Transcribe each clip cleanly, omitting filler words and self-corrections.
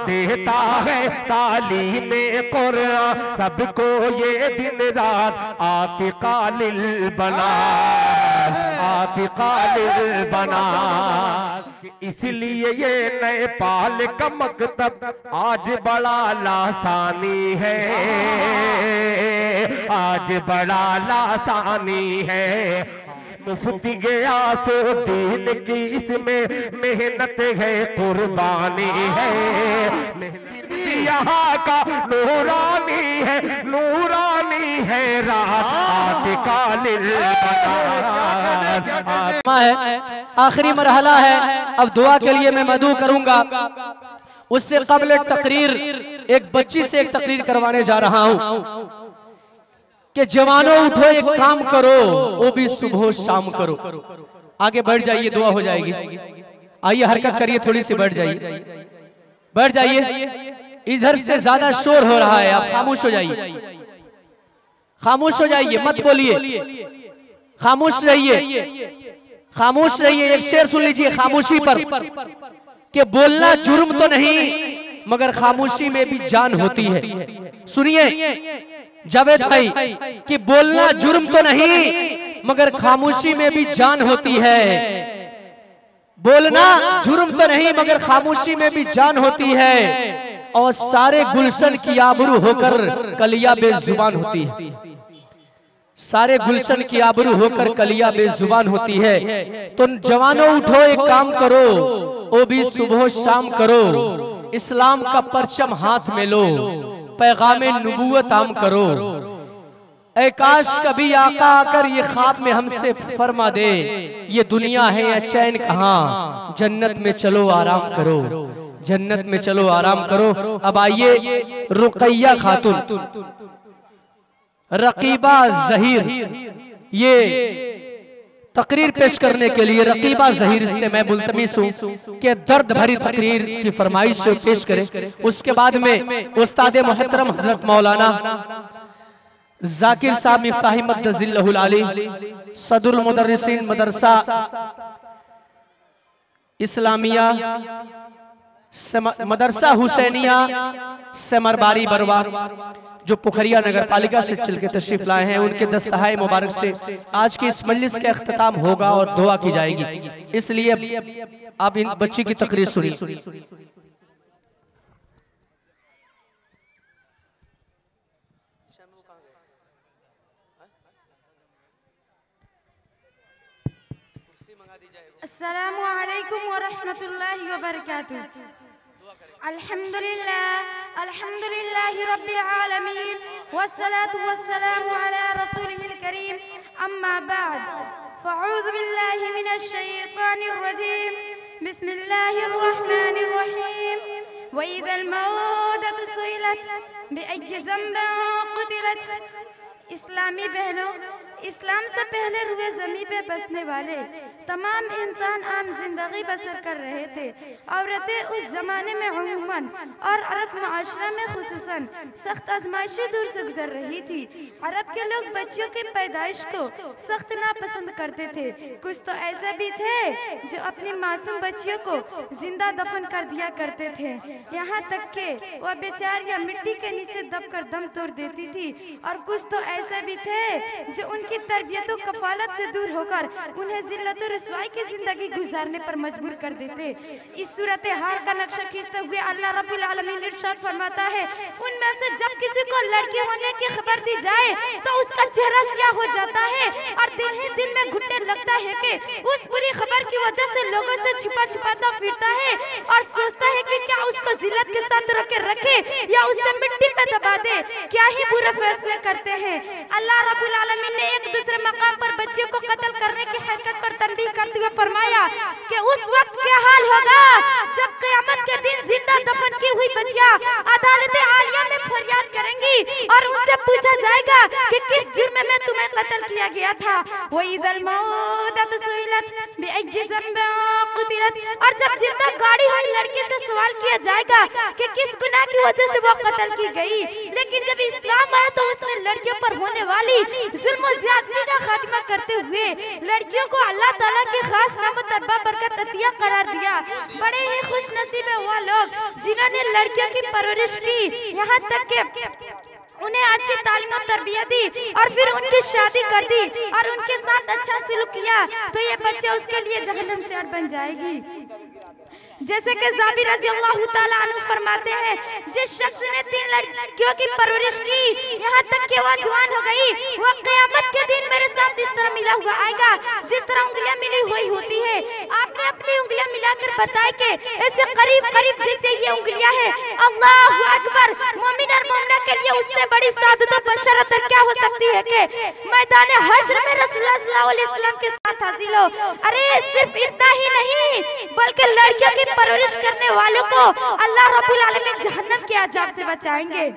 देता है तालीम कुरान सबको ये दिन रात आतिकालिल बना आतिकालिल बना। इसलिए ये नेपाल का मकतब आज बड़ा लासानी है, आज बड़ा लासानी है। मुफ्ती गियासुद्दीन की इसमें मेहनत है, कुर्बानी है। यहाँ का नूरानी है, नूरानी है रात कालिल है। आखिरी मरहला है, अब दुआ के लिए मैं मदू करूंगा। उससे कबल तकरीर एक बच्ची से एक तकरीर करवाने जा रहा हूं कि जवानों उठो एक काम करो, वो भी सुबह शाम करो। आगे बढ़ जाइए, दुआ हो जाएगी। आइए हरकत करिए, थोड़ी सी बढ़ जाइए, बढ़ जाइए। इधर से ज्यादा शोर हो रहा है, आप खामोश हो जाइए, खामोश हो जाइए, मत बोलिए, खामोश रहिए, खामोश रहिए। एक शेर सुन लीजिए खामोशी पर कि बोलना जुर्म तो नहीं मगर खामोशी में भी जान होती है। सुनिए जावेद भाई कि बोलना जुर्म तो नहीं मगर खामोशी में भी जान होती है। बोलना जुर्म तो नहीं मगर खामोशी में भी जान होती है। और सारे गुलशन की आबरू होकर कलिया बेजुबान होती है, सारे गुलशन की आबरू होकर कलिया बेजुबान होती है। तो जवानों उठो एक काम करो, वो भी सुबह शाम करो। इस्लाम का परचम हाथ में लो, पैगामे नबूवत आम करो। ऐ काश कभी आका आकर ये ख्वाब में हमसे फरमा दे, ये दुनिया है या चैन कहाँ, जन्नत में चलो आराम करो, जन्नत में चलो आराम करो। अब आइए रुकैया खातून रकीबा जहीर ये तकरीर पेश करने के लिए, रकीबा जहीर से मैं मुल्तमिस हूँ कि दर्द भरी तकरीर की फरमाइश से पेश करें। उसके बाद में उस्ताद मोहतरम हजरत मौलाना जाकिर साहब मिफ्ताही मद्दजिल्लहुल आली सदरुल मुदर्रिसीन मदरसा इस्लामिया मदरसा हुसैनिया सेमरबारी बरवा जो पुखरिया नगर पालिका से चल के तशरीफ लाए हैं, उनके दस्तहाए मुबारक से आज की इस मजलिस का इख्तिताम होगा और दुआ की जाएगी। इसलिए आप इन बच्ची की तकरीर सुनिए। अस्सलामु अलैकुम व रहमतुल्लाहि व बरकातुहू। अल्हम्दुलिल्लाह अल्हम्दुलिल्लाहि रब्बिल आलमीन वस्सलातु वस्सलामु अला रसूलिहिल करीम, अम्मा बाद, फ़अऊज़ु बिल्लाहि मिनश शैतानिर रजीम, बिस्मिल्लाहिर रहमानिर रहीम। व इज़ल मौदतु सुइलत बिअय्यि ज़ंबिन क़ुतिलत। इस्लामी बहनों, इस्लाम से पहले रुए ज़मीन पे बसने वाले तमाम इंसान आम जिंदगी बसर कर रहे थे। औरतें उस जमाने में अमूमन और अरब माशरा में खुसूसन सख्त आजमाइशी दूर से गुजर रही थी। अरब के लोग बच्चियों की पैदाइश को सख्त नापसंद करते थे। कुछ तो ऐसे भी थे जो अपनी मासूम बच्चियों को जिंदा दफन कर दिया करते थे, यहाँ तक के वह बेचारियां मिट्टी के नीचे दबकर दम तोड़ देती थी। और कुछ तो ऐसे भी थे जो उनकी तरबियत और कफालत से दूर होकर उन्हें जिल्लत और रसवाई की जिंदगी गुजारने पर मजबूर कर देते। इस सूरत हाल का नक्शा खींचते हुए अल्लाह रब्बुल आलमीन इरशाद फरमाता है, उनमें से जब किसी को लड़की होने की खबर दी जाए तो उसका चेहरा स्याह हो जाता है और दिन ही दिन में घुटने लगता है कि उस बुरी खबर की वजह से लोगों से छिपा छिपाता फिरता है और सोचता है कि क्या उसको जिल्लत के साथ रखे या उससे मिट्टी पे दबा दे। क्या ही बुरे फैसले करते हैं। अल्लाह रब्बुल आलमीन ने एक दूसरे मकाम पर बच्चियों को कत्ल करने की हरकत पर तंबीह करते हुए फरमाया कि उस वक्त क्या हाल होगा जब क़यामत के दिन जिंदा दफन की हुई बच्चियां अदालत आलिया में फरियाद करेंगी और उनसे पूछा जाएगा कि किस जुर्म जुर्म में तुम्हें कत्ल किया गया था। वइज़ल मौअदतु सुइलत बिअय्यि ज़ंबिन क़ुतिलत, और जब जिंदा गाड़ी हुई लड़की से सवाल किया जाएगा कि किस गुनाह की वजह से वो कत्ल की गई। लेकिन जब इस्लाम आया तो उसने लड़कियों पर होने वाली जुल्म और ज़्यादती का खात्मा करते हुए लड़कियों को अल्लाह ताला की खास नेमत और बरकत अतिया करार दिया। बड़े ही खुश नसीब है वो लोग जिन्होंने लड़कियों की परवरिश की, यहाँ तक के उन्हें अच्छी तालीम और तरबियत दी और फिर उनकी शादी कर दी और उनके साथ अच्छा सलूक किया, तो ये बच्चे उसके लिए जहन्नम से बन जाएगी। जैसे कि जाबिर रज़ी अल्लाह ताला अन्हु फरमाते हैं, जिस शख्स ने 3 लड़कियों की परवरिश की यहाँ तक कि वह जवान हो गई, वह क़यामत के दिन मेरे साथ इस तरह मिला हुआ आएगा जिस तरह उंगलियां मिली हुई होती है। आपने अपनी उंगलियां मिलाकर बताया कि ऐसे करीब करीब जैसे ये उंगलियां हैं। अल्लाहु अकबर। मोमिन और मोमिना के लिए उससे बड़ी सादत और बशरत क्या हो सकती है कि मैदान हश्र में रसूलुल्लाह सल्लल्लाहु अलैहि वसल्लम के साथ हासिल हो। अरे सिर्फ इतना ही नहीं बल्कि लड़कियों की परवरिश करने वालों को अल्लाह रब्बुल आलमीन जहन्नम के अजाब से बचाएंगे।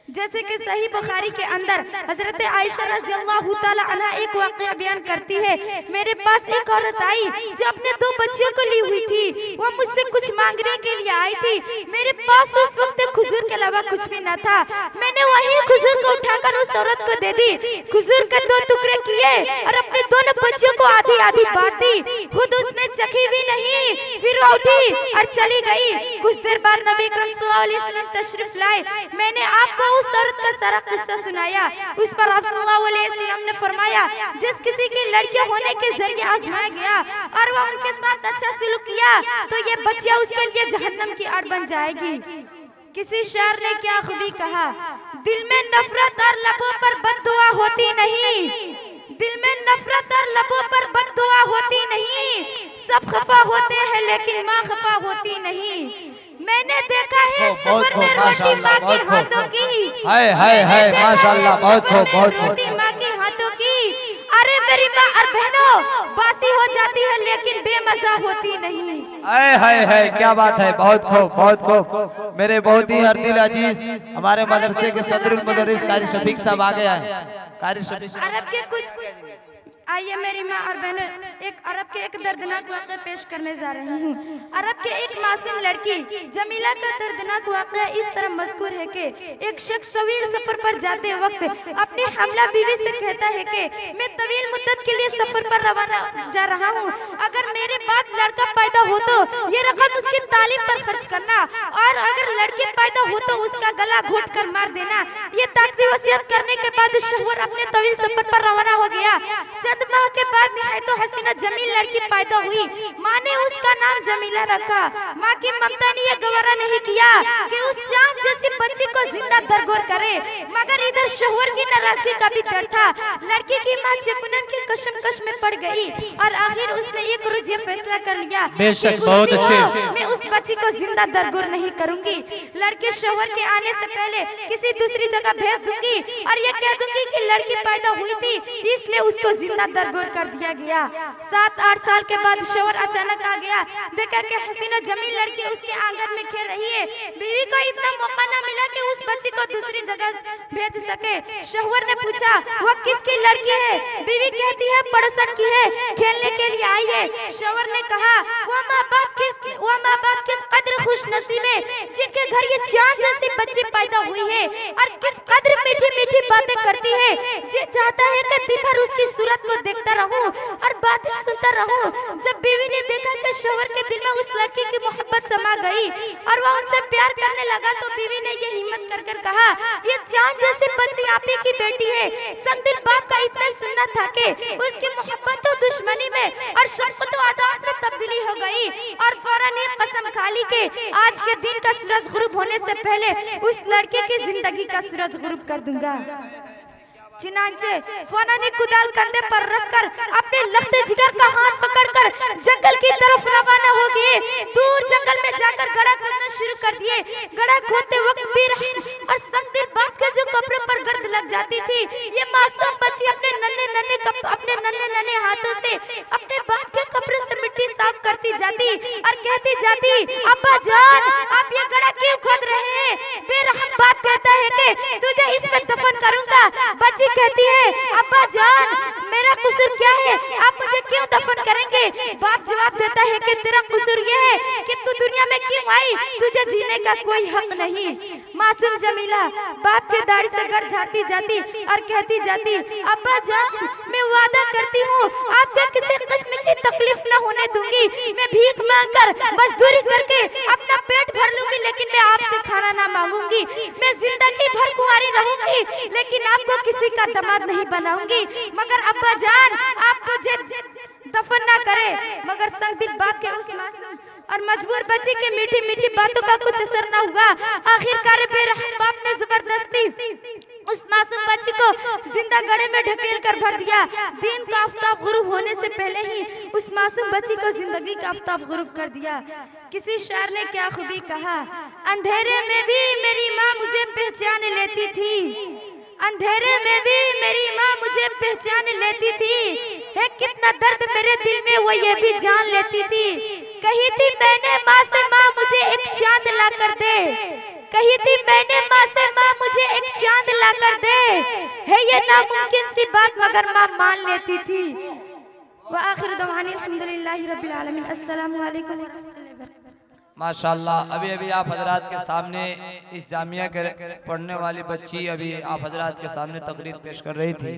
जैसे कि सही बुखारी के अंदर हजरत आयशा रज़ी अल्लाह ताला अन्हा एक वाक़या बयान करती है, मेरे पास एक औरत आई जो अपने 2 बच्चियों को ली हुई थी। वो मुझसे कुछ मांगने के लिए आई थी। मेरे पास उस वक्त खजूर के अलावा कुछ भी न था। मैंने वही खजूर को उठाकर उस औरत को दे दी। खजूर के 2 टुकड़े किए और अपने दोनों बच्चियों को आधी आधी बांट दी। खुद उसने चखी भी नहीं, फिर वो उठी और चली गई। कुछ देर बाद नबी अकरम सल्लल्लाहु अलैहि वसल्लम तशरीफ लाए। मैंने आपको उस औरत का सारा किस्सा सुनाया। उस पर आप सल्लल्लाहु अलैहि वसल्लम ने फरमाया, जिस किसी की लड़कियां होने के जरिए आजमाया गया और वह उनके साथ अच्छा सलूक किया तो ये बच्चियां उसके लिए जहन्नम की आड़ बन जाएगी। किसी शायर ने क्या खूबी कहा, दिल में नफरत और लबों पर बद्दुआ होती नहीं, दिल में नफरत और लबों पर बद्दुआ होती नहीं, सब खफा होते हैं लेकिन माँ खफा होती नहीं। मैंने देखा है सफर में रोटी माँ के हाथों की, हाय हाय हाय माशाल्लाह, बहुत खूब बहुत खूब। रोटी माँ के हाथों की, अरे मेरी माँ और बहनों बासी हो जाती है लेकिन बेमजा होती नहीं। हाय हाय हाय, क्या बात है, बहुत खूब बहुत खूब। मेरे बहुत ही हरदिल अजीज हमारे मदरसे के सदरुल मुदर्रिस कारी शफीक साहब आ गया है। कारी शफीक अरब के कुछ आइए मेरी माँ और बहनों, एक अरब के एक दर्दनाक वाक़या पेश करने जा रही हूँ। अरब के एक मासूम लड़की जमीला का दर्दनाक वाक़या इस तरह मज़कूर है कि एक शख्स तवील सफर पर जाते वक्त अपनी हमला बीवी से कहता है कि मैं तवील मुद्दत के लिए सफर पर रवाना जा रहा हूँ, अगर मेरे बाद लड़का पैदा हो तो ये रकम उसकी तालीम पर खर्च करना और अगर लड़की पैदा हो तो उसका गला घोट कर मार देना। ये ताकती वसीयत करने के बाद शोहर अपने तवील सफर पर रवाना हो गया। चंद माह के बाद निहायत हसीना जमील लड़की पैदा हुई। माँ ने उसका नाम जमीला रखा। माँ की ममता ने यह गवारा नहीं किया कि उस चांद जैसी बच्ची को जिंदा दरगोर करे, मगर इधर शोहर की नाराजगी का भी डर था। लड़की की माँ चकुनन की कशमकश में पड़ गई और आखिर उसने एक रोज ये फैसला कर लिया, बेशक बहुत अच्छे, मैं उस बच्ची को जिंदा दरगोर नहीं करूंगी। लड़की शोहर के आने से पहले किसी दूसरी जगह भेज दूंगी और ये कह दूंगी कि लड़की पैदा हुई थी इसलिए उसको जिंदा दरगोर कर दिया गया। 7-8 साल के बाद शोहर अचानक आ गया। देखा कि हसीना जमील लड़की उसके आंगन में खेल रही है। बीवी को इतना मौका न मिला कि उस बच्ची को दूसरी जगह भेज सके। शोहर ने पूछा वो किसकी लड़की है? बीवी कहती है पड़ोसन की है, खेलने के लिए आई है। शोहर ने कहा वो माँ बाप किस कदर खुश नसीब है जिनके घर ये चांद जैसी बच्ची पैदा हुई है और किस कदर मीठी मीठी बातें करती है। जी चाहता है कि दिन भर उसकी सूरत को देखता रहूं और बातें सुनता रहूं। जब बीवी ने देखा कि शोहर के दिल में उस लड़की की मोहब्बत समा गई और वह उनसे प्यार करने लगा तो बीवी ने ये हिम्मत कर कहा ये चांद जैसी बच्ची आप ही की बेटी है। संगदिल बाप का इतना सुनना था कि उसकी मोहब्बत तो दुश्मनी में और शफ़क़त तो अदावत में तब्दीली हो गई और फौरन एक कसम खा ली कि आज के दिन का सूरज गुरूब होने से पहले उस लड़के की जिंदगी का सूरज गुरूब कर दूंगा। चिनांचे फौरन कुदाल कंधे पर रखकर अपने लखते जिगर का हाथ पकड़कर जंगल की तरफ रवाना हो गए। दूर जंगल में जाकर गड्ढा खोदना शुरू कर दिए। गड्ढा खोदते वक्त पीर और संगदिल बाप के जो कपड़े पर गर्द लग जाती थी, ये मासूम बच्ची अपने नन्हे हाथों से अपने बाप के कपड़े से मिट्टी साफ करती जाती और कहती जाती अब्बा जान आप ये गड्ढा क्यों खोद रहे हैं? बेरहम बाप कहता है कि तुझे इसमें दफन करूंगा। बच्ची कहती है अब्बा जान मेरा कसूर क्या है, आप मुझे क्यों दफन करेंगे? बाप जवाब देता है कि तेरा कसूर ये है कि तू दुनिया में क्यों आई, तुझे जीने का कोई हक नहीं। मासूम जमीला बाप के दाढ़ी से घर झाड़ती जाती और कहती जाती अब्बा जान मैं वादा करती हूँ आपको किसी किस्म की तकलीफ न होने दूंगी। मैं भीख मांगकर मजदूरी करके अपना पेट भर लूंगी, लेकिन मैं आपसे खाना ना मांगूंगी। मैं जिंदगी भर कुंवारी रहूंगी, लेकिन आपको किसी का दामाद नहीं बनाऊंगी। मगर अब्बा जान आप मुझे दफन ना करे। मगर संगदिल बाप के उस मासूम और मजबूर बच्ची के मीठी मीठी बातों का कुछ असर न हुआ। आखिरकार बेरहम बाप ने जबरदस्ती उस मासूम बच्ची को जिंदा गड्ढे में ढकेल कर भर दिया। दिन का आफताब गुरूब होने से पहले ही उस मासूम बच्ची को जिंदगी का आफताब गुरूब कर दिया। किसी शायर ने क्या खूबी कहा, अंधेरे में भी मेरी माँ मुझे पहचान लेती थी, अंधेरे में भी मेरी माँ मुझे पहचान लेती थी। है कितना दर्द मेरे दिल में वो ये भी जान लेती थी। कही थी मैंने माँ से माँ मुझे एक चांद ला कर दे, कही थी मैंने माँ से माँ मुझे एक चांद ला कर दे। है ये नामुमकिन सी बात मगर माँ मान लेती थी। व आखिर दवानी अल्हम्दुलिल्लाहि रब्बिल आलमीन। अस्सलामु अलैकुम व रहमतुल्लाहि व बरकातुहू। माशाल्लाह। अभी अभी आप हजरात के सामने इस जामिया के पढ़ने वाली बच्ची अभी आप हजरात के सामने तकरीर पेश कर रही थी।